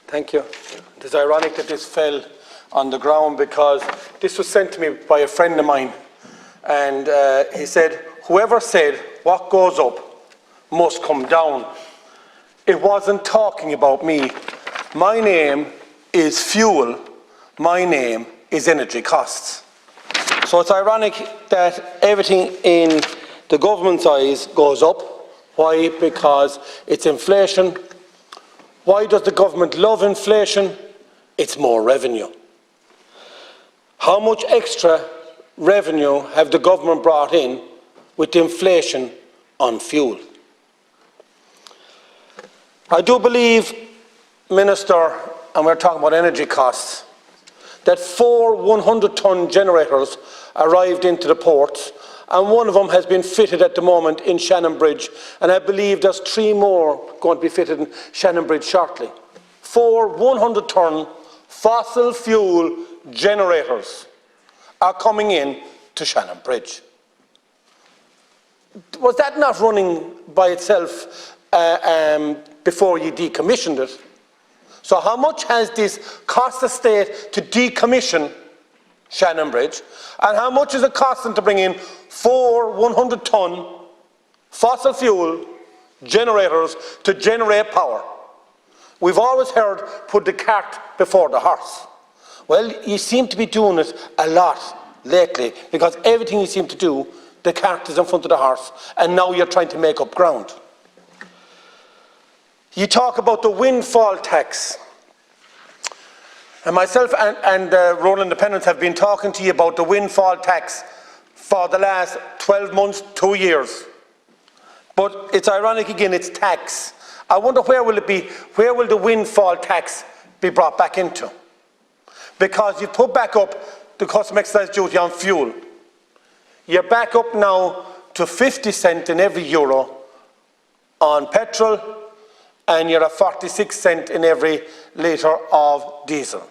Thank you. It is ironic that this fell on the ground because this was sent to me by a friend of mine, and he said, whoever said what goes up must come down. It wasn't talking about me. My name is fuel. My name is energy costs. So it's ironic that everything in the government's eyes goes up. Why? Because it's inflation. Why does the government love inflation? It's more revenue. How much extra revenue have the government brought in with the inflation on fuel? I do believe, Minister, and we're talking about energy costs, that 4 100-ton generators arrived into the ports, and one of them has been fitted at the moment in Shannon Bridge, and I believe there's 3 more going to be fitted in Shannon Bridge shortly. 4 100-ton fossil fuel generators are coming in to Shannon Bridge. Was that not running by itself before you decommissioned it? So how much has this cost the state to decommission Shannon Bridge, and how much is it costing to bring in 4 100-ton fossil fuel generators to generate power? We've always heard put the cart before the horse. Well, you seem to be doing it a lot lately, because everything you seem to do, the cart is in front of the horse, and now you're trying to make up ground. You talk about the windfall tax. And myself and Rural Independents have been talking to you about the windfall tax for the last 12 months, 2 years. But it's ironic again, it's tax. I wonder where will it be, where will the windfall tax be brought back into? Because you put back up the custom excise duty on fuel. You're back up now to 50 cents in every euro on petrol, and you're at 46 cents in every litre of diesel.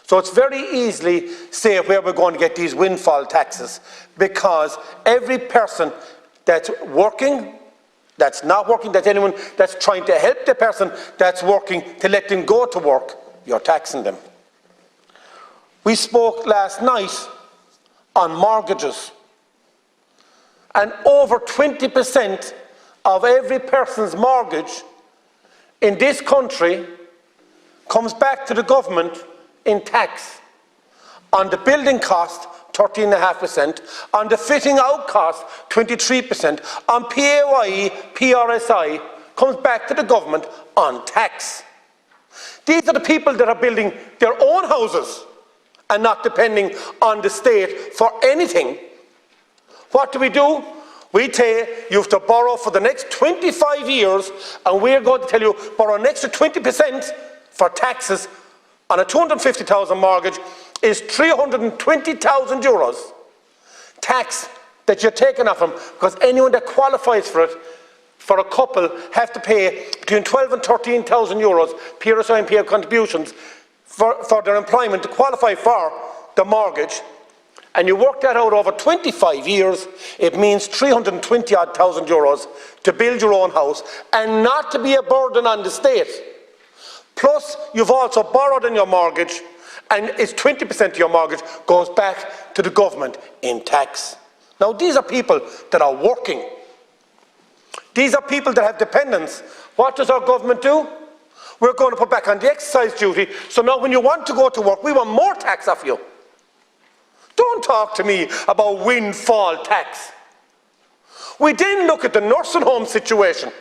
So it's very easily say where we're going to get these windfall taxes, because every person that's working, that's not working, that's anyone that's trying to help the person that's working to let them go to work, you're taxing them. We spoke last night on mortgages, and over 20% of every person's mortgage in this country comes back to the government in tax. On the building cost, 13.5%, on the fitting out cost, 23%, on PAYE, PRSI, comes back to the government on tax. These are the people that are building their own houses and not depending on the state for anything. What do? We say you have to borrow for the next 25 years, and we're going to tell you borrow an extra 20% for taxes on a 250,000 mortgage is 320,000 euros. Tax that you're taking off them, because anyone that qualifies for it, for a couple, have to pay between 12 and 13,000 euros PRSI and PF contributions for their employment to qualify for the mortgage. And you work that out over 25 years, it means 320,000 euros to build your own house and not to be a burden on the state. Plus, you've also borrowed in your mortgage, and it's 20% of your mortgage goes back to the government in tax. Now, these are people that are working. These are people that have dependents. What does our government do? We're going to put back on the excise duty, so now when you want to go to work, we want more tax off you. Don't talk to me about windfall tax. We then look at the nursing home situation,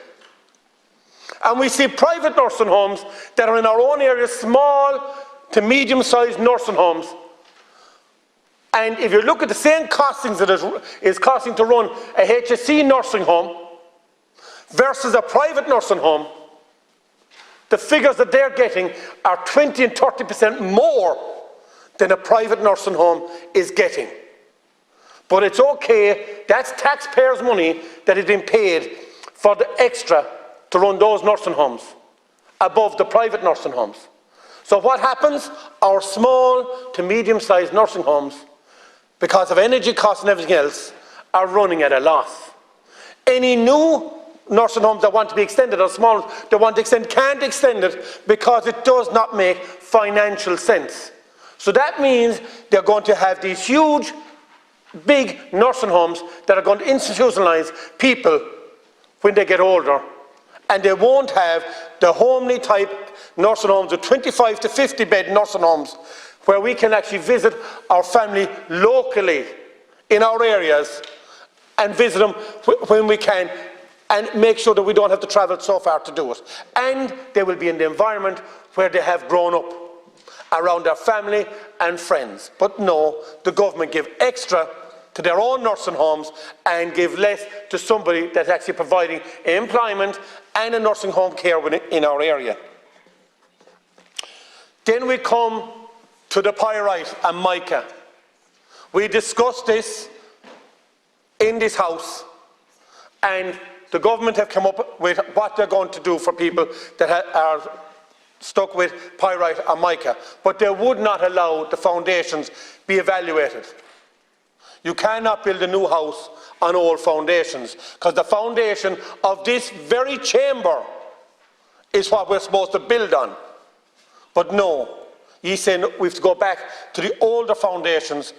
and we see private nursing homes that are in our own area, small to medium-sized nursing homes. And if you look at the same costings that it is costing to run a HSC nursing home versus a private nursing home, the figures that they're getting are 20 and 30% more than a private nursing home is getting. But it's okay, that's taxpayers' money that is being paid for the extra to run those nursing homes above the private nursing homes. So what happens? Our small to medium-sized nursing homes, because of energy costs and everything else, are running at a loss. Any new nursing homes that want to be extended, or small ones that want to extend, can't extend it because it does not make financial sense. So that means they're going to have these huge, big nursing homes that are going to institutionalize people when they get older, and they won't have the homely type nursing homes, the 25 to 50 bed nursing homes, where we can actually visit our family locally in our areas and visit them when we can, and make sure that we don't have to travel so far to do it. And they will be in the environment where they have grown up, around their family and friends. But no, the government give extra to their own nursing homes and give less to somebody that's actually providing employment and a nursing home care in our area. Then we come to the pyrite and mica. We discussed this in this house, and the government have come up with what they're going to do for people that are stuck with pyrite and mica, but they would not allow the foundations be evaluated. You cannot build a new house on old foundations, because the foundation of this very chamber is what we're supposed to build on. But no, he's saying we have to go back to the older foundations,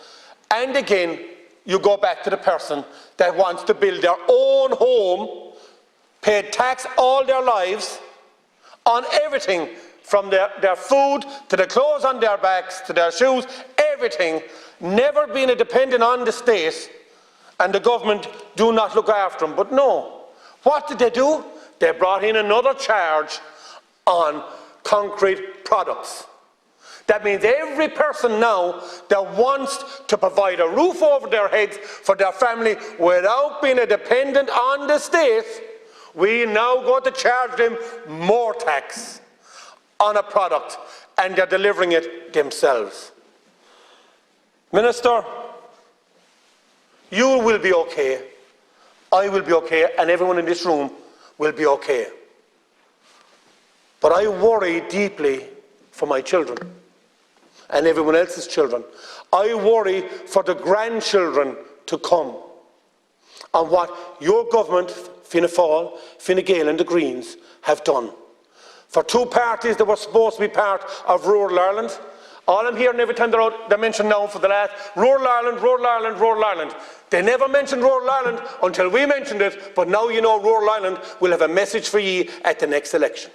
and again you go back to the person that wants to build their own home, paid tax all their lives on everything, from their food to the clothes on their backs to their shoes, everything, never been a dependent on the state, and the government do not look after them. But no, what did they do? They brought in another charge on concrete products. That means every person now that wants to provide a roof over their heads for their family without being a dependent on the state, we now go to charge them more tax on a product, and they're delivering it themselves. Minister, you will be okay, I will be okay, and everyone in this room will be okay. But I worry deeply for my children and everyone else's children. I worry for the grandchildren to come, and what your government, Fianna Fáil, Fine Gael and the Greens have done. For two parties that were supposed to be part of rural Ireland, all I'm hearing every time they're mentioned now for the last, rural Ireland, rural Ireland, rural Ireland. They never mentioned rural Ireland until we mentioned it, but now you know rural Ireland will have a message for you at the next election.